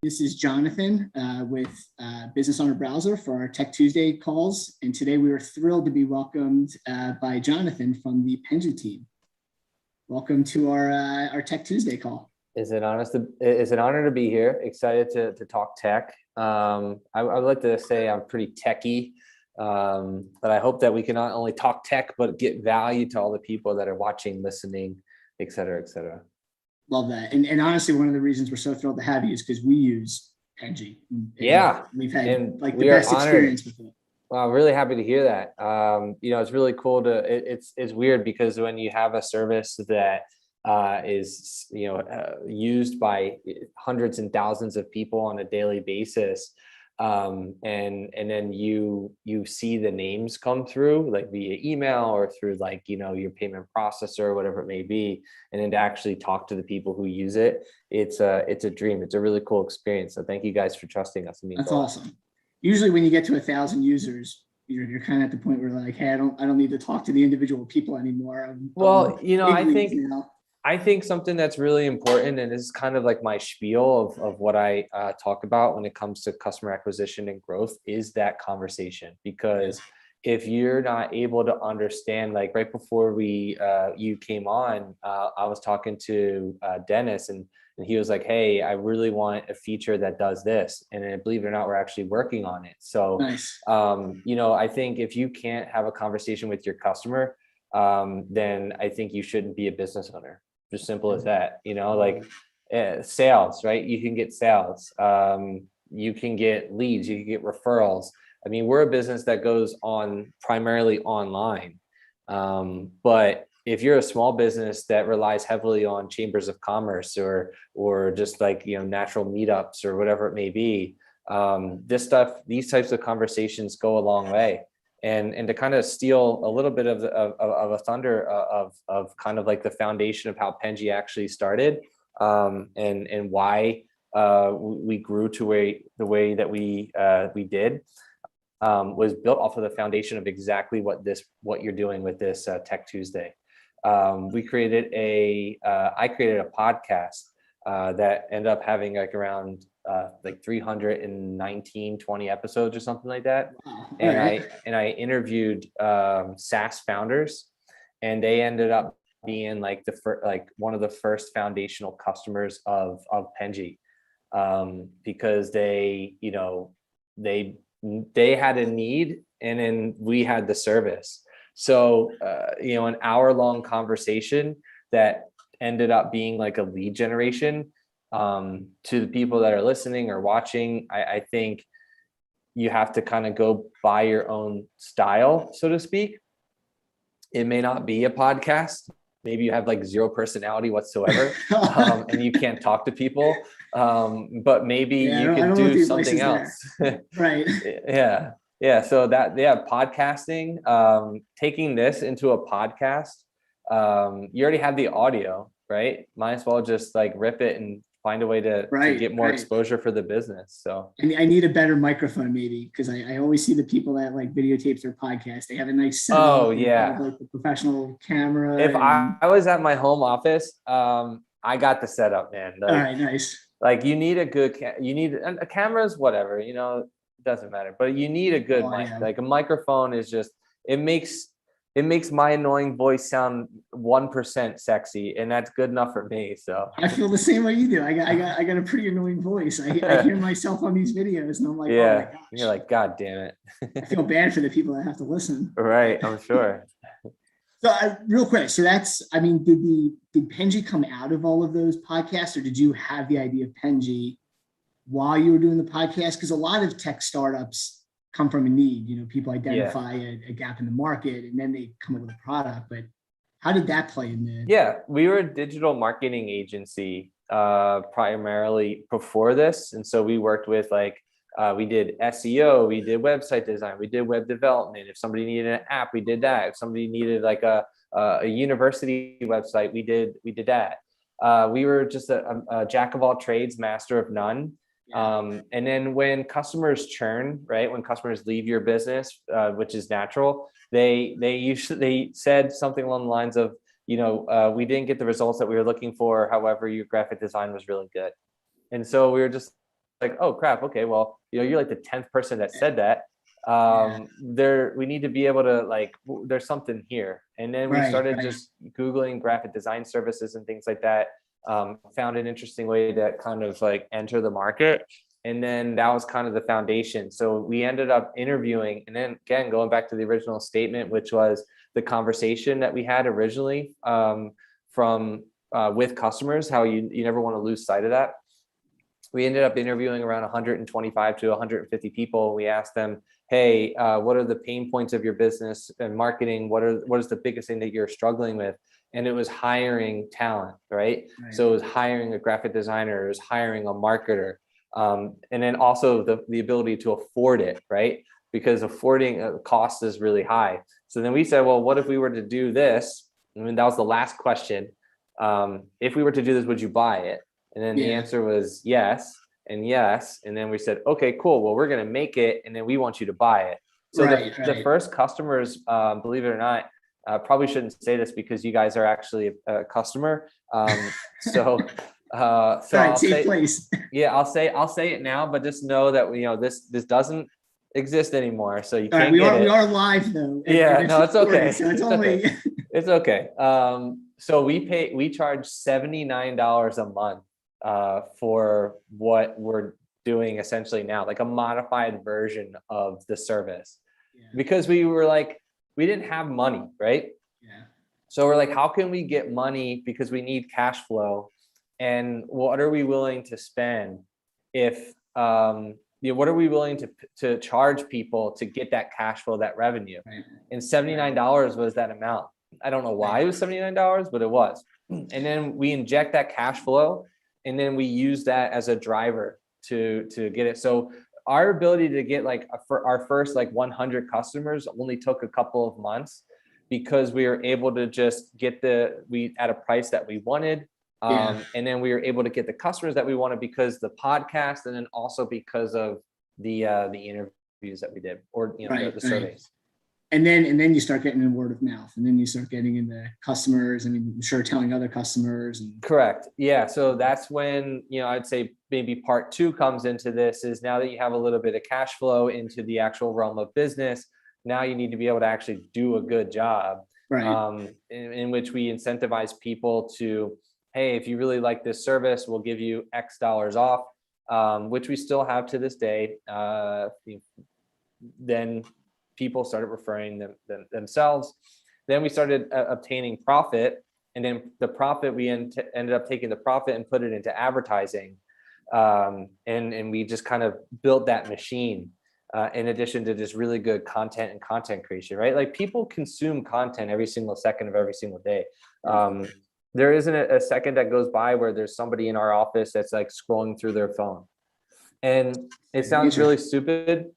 This is Jonathan with Business Owner Browser for our Tech Tuesday calls. And today we are thrilled to be welcomed by Jonathan from the Penji team. Welcome to our Tech Tuesday call. It's an honor to be here. Excited to talk tech. I would like to say I'm pretty techie, but I hope that we can not only talk tech, but get value to all the people that are watching, listening, et cetera, et cetera. Love that. And honestly, one of the reasons we're so thrilled to have you is because we use Penji. We've had the best experience with it. Well, I'm really happy to hear that. It's really cool it's weird because when you have a service that is used by hundreds and thousands of people on a daily basis, and then you see the names come through like via email or through your payment processor or whatever it may be, and then to actually talk to the people who use it, it's a dream. It's a really cool experience. So thank you guys for trusting us. That's awesome. Usually when you get to 1,000 users, you're kind of at the point where like, hey, I don't need to talk to the individual people anymore. I think something that's really important, and this is kind of like my spiel of what I talk about when it comes to customer acquisition and growth, is that conversation. Because if you're not able to understand, like right before you came on, I was talking to Dennis, and he was like, hey, I really want a feature that does this. And then, believe it or not, we're actually working on it. So, nice. I think if you can't have a conversation with your customer, then I think you shouldn't be a business owner. Just simple as that. Sales, right? You can get sales. You can get leads. You can get referrals. I mean, we're a business that goes on primarily online. But if you're a small business that relies heavily on chambers of commerce or just natural meetups or whatever it may be, these types of conversations go a long way. And to kind of steal a little bit of a thunder of kind of like the foundation of how Penji actually started, and why we grew to the way that we did, was built off of the foundation of exactly what you're doing with this Tech Tuesday. I created a podcast that ended up having around 319, 20 episodes or something like that. Wow. And I interviewed SaaS founders, and they ended up being one of the first foundational customers of Penji, because they had a need, and then we had the service. So an hour-long conversation that ended up being like a lead generation to the people that are listening or watching. I think you have to kind of go by your own style, so to speak. It may not be a podcast. Maybe you have zero personality whatsoever, and you can't talk to people. But maybe you can do something else. Right. Yeah. So podcasting, taking this into a podcast, you already have the audio, right? Might as well just rip it and find a way to get more exposure for the business. So I need a better microphone, maybe, because I always see the people that videotape their podcast. They have a nice setup. Oh yeah, the professional camera. If I was at my home office, I got the setup, man. All right, nice. You need a good a camera's whatever, it doesn't matter, but you need a good mic. Yeah. A microphone is just, it makes my annoying voice sound 1% sexy, and that's good enough for me. So I feel the same way you do. I got a pretty annoying voice. I hear myself on these videos, and I'm like, yeah. Oh my gosh. You're like, God damn it. I feel bad for the people that have to listen. Right, I'm sure. So real quick, so did Penji come out of all of those podcasts, or did you have the idea of Penji while you were doing the podcast? Because a lot of tech startups come from a need. People identify a gap in the market, and then they come up with a product. But how did that play in there? Yeah, we were a digital marketing agency primarily before this, and so we worked with we did SEO, we did website design, we did web development. If somebody needed an app, we did that. If somebody needed a university website, we did that. We were just a jack of all trades, master of none. And then when customers churn, right, when customers leave your business, which is natural, they said something along the lines of, we didn't get the results that we were looking for. However, your graphic design was really good. And so we were just like, oh crap, okay, well, you're like the 10th person that said that. We need to be able to like, there's something here. And then we started just Googling graphic design services and things like that. Found an interesting way to kind of like enter the market. And then that was kind of the foundation. So we ended up interviewing, and then again, going back to the original statement, which was the conversation that we had originally with customers, how you never want to lose sight of that. We ended up interviewing around 125 to 150 people. We asked them, hey, what are the pain points of your business and marketing? What is the biggest thing that you're struggling with? And it was hiring talent, right? So it was hiring a graphic designer, it was hiring a marketer. And then also the ability to afford it, right? Because affording a cost is really high. So then we said, well, what if we were to do this? I mean, that was the last question. If we were to do this, would you buy it? And then the answer was yes and yes. And then we said, okay, cool. Well, we're going to make it, and then we want you to buy it. So the first customers, believe it or not, probably shouldn't say this because you guys are actually a customer. So I'll say, yeah, I'll say it now, but just know that this doesn't exist anymore. So you can't get it. We are live though. No, it's okay. So it's only it's okay. So we charge $79 a month for what we're doing essentially now, like a modified version of the service, because we were like, we didn't have money, right? So we're like, how can we get money, because we need cash flow, and what are we willing to spend if what are we willing to charge people to get that cash flow, that revenue? And $79 was that amount. I don't know why it was $79, but it was. And then we inject that cash flow, and then we use that as a driver to get it. So our ability to get for our first 100 customers only took a couple of months, because we were able to just get at a price that we wanted. And then we were able to get the customers that we wanted because the podcast, and then also because of the interviews that we did, or the surveys. And then you start getting in word of mouth, and then you start getting into customers. I mean, I'm sure telling other customers. Correct. Yeah. So that's when, I'd say maybe part 2 comes into this, is now that you have a little bit of cash flow into the actual realm of business, now you need to be able to actually do a good job, in which we incentivize people to, hey, if you really like this service, we'll give you X dollars off, which we still have to this day. Then people started referring themselves. Then we started obtaining profit, and then the profit, we ended up taking the profit and put it into advertising. And we just kind of built that machine, in addition to just really good content and content creation, right? Like, people consume content every single second of every single day. There isn't a second that goes by where there's somebody in our office that's like scrolling through their phone. And it sounds really stupid,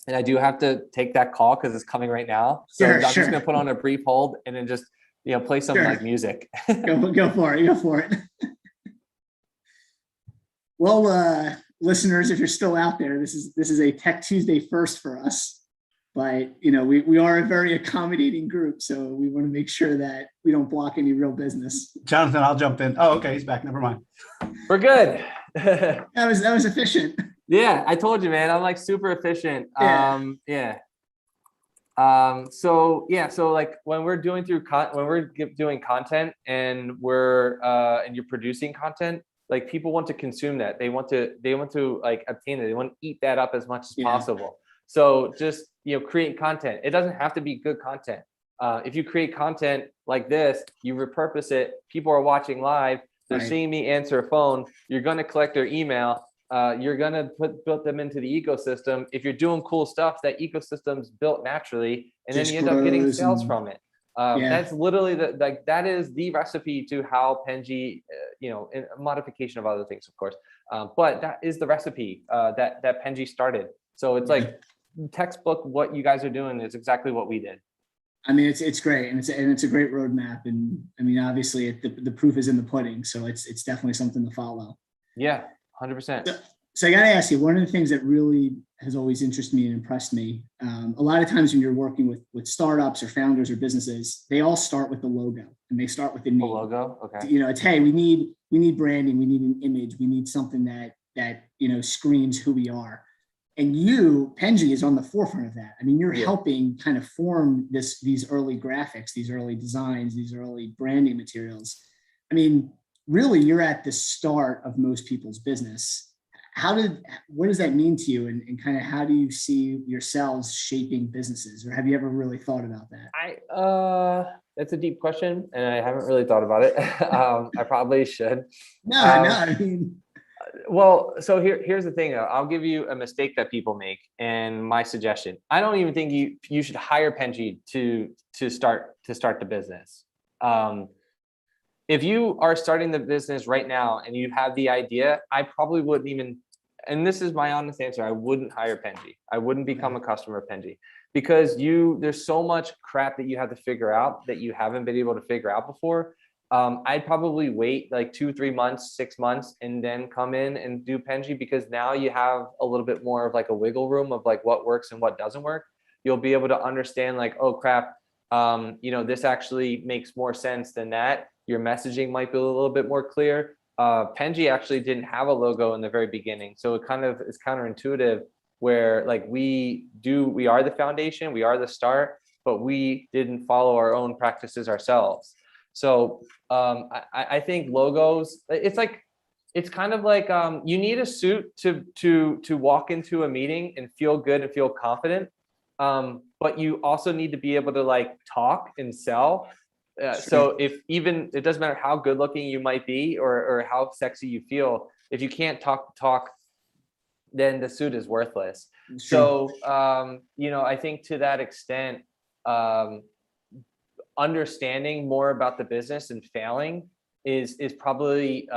and I do have to take that call because it's coming right now. So I'm just going to put on a brief hold and then just, play some like music. Go for it. Well, listeners, if you're still out there, this is a Tech Tuesday first for us. But, we are a very accommodating group, so we want to make sure that we don't block any real business. Jonathan, I'll jump in. Oh, okay, he's back. Never mind. We're good. That was efficient. Yeah, I told you, man. I'm like super efficient. So like when we're doing doing content, and you're producing content, like, people want to consume that. They want to like obtain it. They want to eat that up as much as possible. So just, create content. It doesn't have to be good content. If you create content like this, you repurpose it, people are watching live, they're seeing me answer a phone, you're going to collect their email, you're going to build them into the ecosystem. If you're doing cool stuff, that ecosystem's built naturally, and then you end up getting sales from it. That's literally that is the recipe to how Penji, in a modification of other things, of course. But that is the recipe that Penji started. So it's like textbook. What you guys are doing is exactly what we did. I mean, it's great, and it's a great roadmap. And I mean, obviously, the proof is in the pudding. So it's definitely something to follow. Yeah, 100%. So I got to ask you, one of the things that really has always interested me and impressed me, a lot of times when you're working with startups or founders or businesses, they all start with the logo, and they start with the name. The logo, okay. It's, hey, we need branding, we need an image, we need something that that, screams who we are. And Penji is on the forefront of that. I mean, you're helping kind of form these early graphics, these early designs, these early branding materials. I mean, really, you're at the start of most people's business. What does that mean to you? And kind of how do you see yourselves shaping businesses? Or have you ever really thought about that? That's a deep question, and I haven't really thought about it. I probably should. No, I mean, well, so here's the thing. I'll give you a mistake that people make, and my suggestion. I don't even think you should hire Penji to start the business. If you are starting the business right now and you have the idea, I probably wouldn't even. And this is my honest answer. I wouldn't hire Penji. I wouldn't become a customer of Penji because there's so much crap that you have to figure out that you haven't been able to figure out before. I'd probably wait like 2-3 months, 6 months, and then come in and do Penji because now you have a little bit more of like a wiggle room of like what works and what doesn't work. You'll be able to understand like, oh crap, this actually makes more sense than that. Your messaging might be a little bit more clear. Penji actually didn't have a logo in the very beginning. So it kind of is counterintuitive where like we are the foundation, we are the start, but we didn't follow our own practices ourselves. So I think logos, it's kind of like you need a suit to walk into a meeting and feel good and feel confident. But you also need to be able to like talk and sell. So it doesn't matter how good looking you might be or how sexy you feel, if you can't talk, then the suit is worthless. So, I think to that extent, understanding more about the business and failing is probably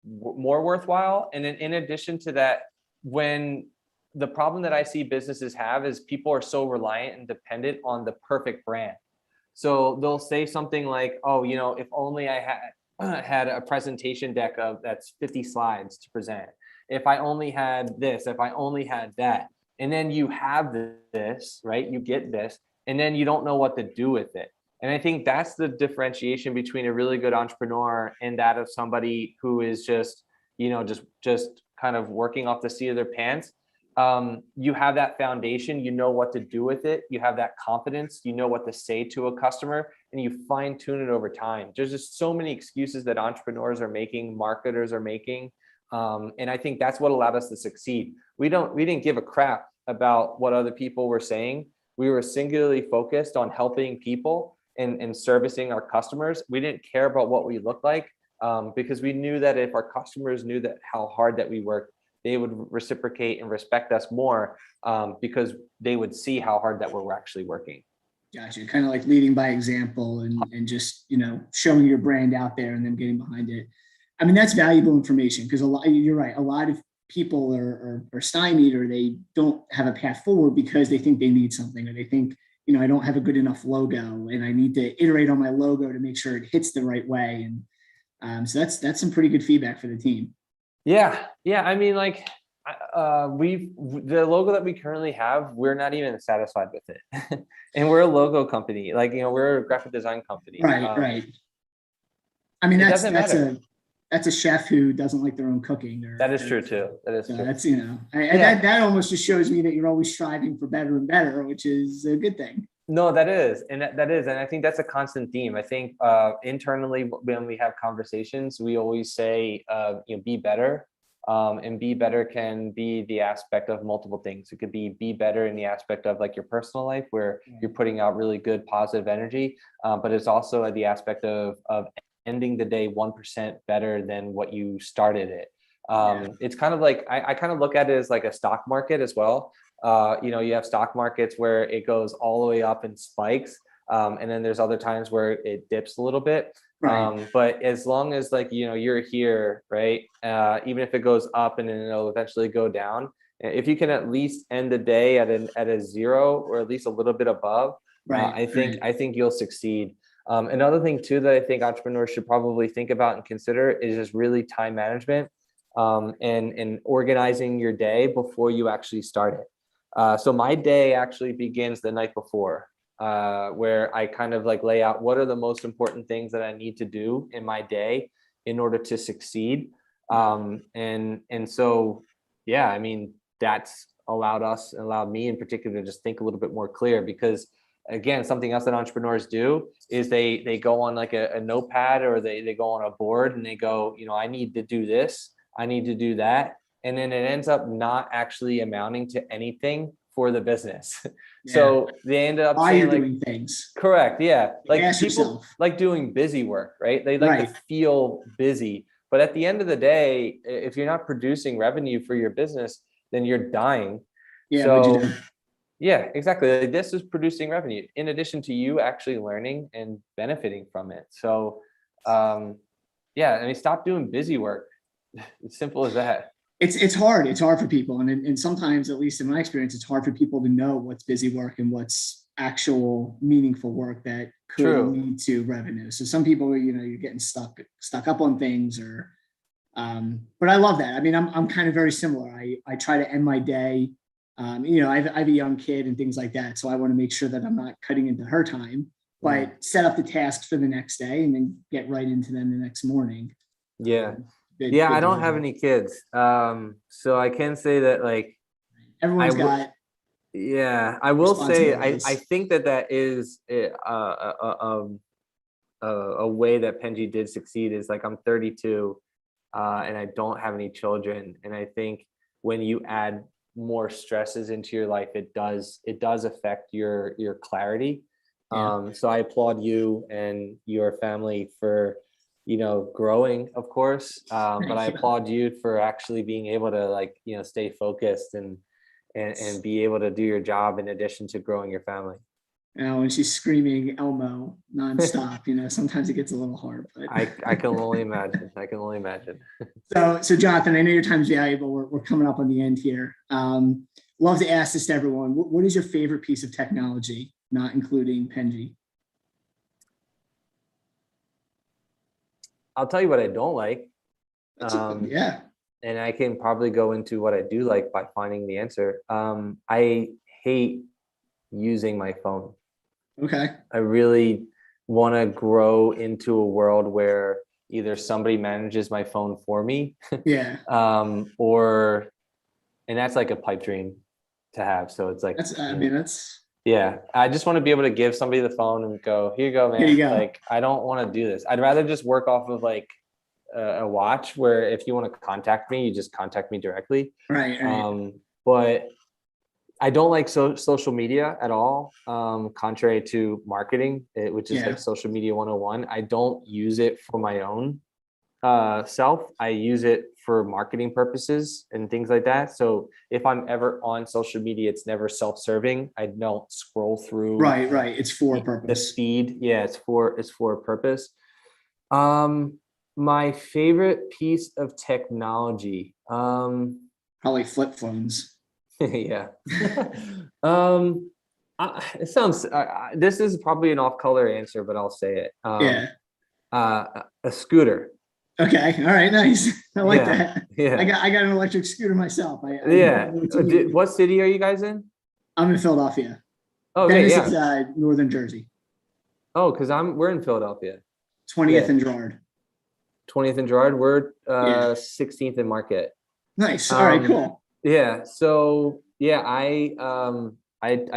more worthwhile. And in addition to that, when the problem that I see businesses have is people are so reliant and dependent on the perfect brand. So they'll say something like, oh, if only I had a presentation deck that's 50 slides to present. If I only had this, if I only had that. And then you have this, right? You get this, and then you don't know what to do with it. And I think that's the differentiation between a really good entrepreneur and that of somebody who is just kind of working off the seat of their pants. You have that foundation, you know what to do with it. You have that confidence, you know what to say to a customer, and you fine tune it over time. There's just so many excuses that entrepreneurs are making, marketers are making. And I think that's what allowed us to succeed. We didn't give a crap about what other people were saying. We were singularly focused on helping people and servicing our customers. We didn't care about what we looked like because we knew that if our customers knew that how hard that we worked, they would reciprocate and respect us more because they would see how hard that we're actually working. Gotcha. Kind of like leading by example and just, showing your brand out there and then getting behind it. I mean, that's valuable information because you're right. A lot of people are stymied or they don't have a path forward because they think they need something or they think, I don't have a good enough logo and I need to iterate on my logo to make sure it hits the right way. And so that's some pretty good feedback for the team. Yeah. I mean, like the logo that we currently have, we're not even satisfied with it. And we're a logo company, like, we're a graphic design company. Right. I mean, that's a chef who doesn't like their own cooking. That is true too. That is true. That's, that almost just shows me that you're always striving for better and better, which is a good thing. No, that is. And I think that's a constant theme. I think internally when we have conversations, we always say, be better. And be better can be the aspect of multiple things. It could be better in the aspect of like your personal life where you're putting out really good positive energy. But it's also the aspect of ending the day 1% better than what you started it. It's kind of like, I kind of look at it as like a stock market as well. You have stock markets where it goes all the way up and spikes. And then there's other times where it dips a little bit. Right. But as long as like, you're here, right? Even if it goes up and then it'll eventually go down, if you can at least end the day at a zero or at least a little bit above, I think you'll succeed. Another thing too that I think entrepreneurs should probably think about and consider is just really time management and organizing your day before you actually start it. So my day actually begins the night before, where I kind of like lay out what are the most important things that I need to do in my day in order to succeed. And so, yeah, I mean, that's allowed me in particular to just think a little bit more clear, because again, something else that entrepreneurs do is they go on like a notepad, or they go on a board and they go, I need to do this, I need to do that. And then it ends up not actually amounting to anything for the business. Yeah. So they end up Why saying you're like, doing things. correct. Yeah. Like Ask people yourself. like doing busy work, right? They like Right. to feel busy. But at the end of the day, if you're not producing revenue for your business, then you're dying. Yeah, what'd you So do? yeah, exactly. Like, this is producing revenue in addition to you actually learning and benefiting from it. So yeah, I mean, stop doing busy work. It's simple as that. It's hard. It's hard for people. And sometimes, at least in my experience, it's hard for people to know what's busy work and what's actual meaningful work that could True. lead to revenue. So some people, you're getting stuck up on things, or but I love that. I mean, I'm kind of very similar. I try to end my day. I have a young kid and things like that. So I want to make sure that I'm not cutting into her time, but set up the tasks for the next day and then get right into them the next morning. Yeah. Good I don't have delivery. any kids. So I can say that, like, Everyone's I w- got yeah, I will say, I responsibilities. think that is a way that Penji did succeed is, like, I'm 32 and I don't have any children. And I think when you add more stresses into your life, it does affect your clarity. Yeah. So I applaud you and your family for, growing, of course. But I Thank you. applaud you for actually being able to, like, stay focused and be able to do your job in addition to growing your family. And she's screaming Elmo nonstop, sometimes it gets a little hard, but I can only imagine. I can only imagine. so Jonathan, I know your time's valuable. We're coming up on the end here. Love to ask this to everyone. What is your favorite piece of technology, not including Penji? I'll tell you what I don't like. Yeah. And I can probably go into what I do like by finding the answer. I hate using my phone. Okay. I really want to grow into a world where either somebody manages my phone for me, Yeah. or, and that's like a pipe dream to have. So it's like, that's yeah, I just want to be able to give somebody the phone and go, here you go, man. Here you go. Like, I don't want to do this. I'd rather just work off of like a watch, where if you want to contact me, you just contact me directly. right. But I don't like social media at all. Contrary to marketing, which is Yeah. like social media 101. I don't use it for my own self. I use it for marketing purposes and things like that. So if I'm ever on social media, it's never self-serving. I don't scroll through. Right. It's for a the purpose. feed. Yeah, it's for a purpose. My favorite piece of technology. Probably flip phones. Yeah. It sounds. This is probably an off-color answer, but I'll say it. Yeah. A scooter. Okay. All right. Nice. I like Yeah. that. Yeah. I got an electric scooter myself. Yeah. What city are you guys in? I'm in Philadelphia. Okay. Dennis Yeah. is northern Jersey. Oh, because we're in Philadelphia. 20th Yeah. and Gerard. 20th and Gerard. We're Yeah. 16th and Market. Nice. All right. Cool. Yeah. So yeah, I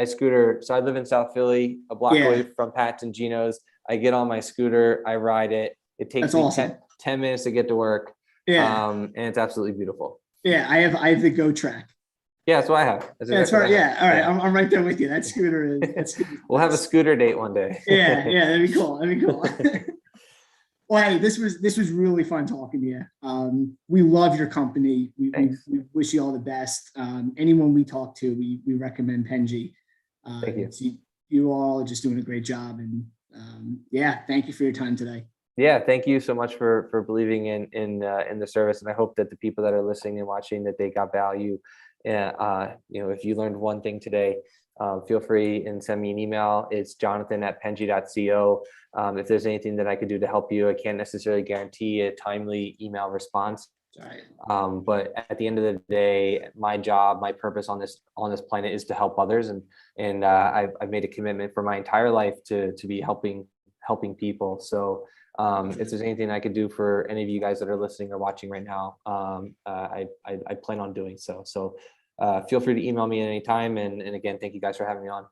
scooter. So I live in South Philly, a block Yeah. away from Pat's and Gino's. I get on my scooter, I ride it. It takes That's me awesome. 10 minutes to get to work. Yeah. And it's absolutely beautiful. Yeah. I have the Go Track. Yeah, that's what I have. That's right. Yeah. All right. I'm right there with you. That scooter is. We'll have a scooter date one day. Yeah. That'd be cool. Well, hey, this was really fun talking to you. We love your company. We wish you all the best. Anyone we talk to, we recommend Penji. Thank you. So you all are just doing a great job, and thank you for your time today. Yeah, thank you so much for believing in the service, and I hope that the people that are listening and watching, that they got value. If you learned one thing today, feel free and send me an email. It's jonathan@penji.co. If there's anything that I could do to help you, I can't necessarily guarantee a timely email response. Right. But at the end of the day, my job, my purpose on this planet is to help others, and I've made a commitment for my entire life to be helping people. So If there's anything I could do for any of you guys that are listening or watching right now, I plan on doing so. So feel free to email me at any time. And again, thank you guys for having me on.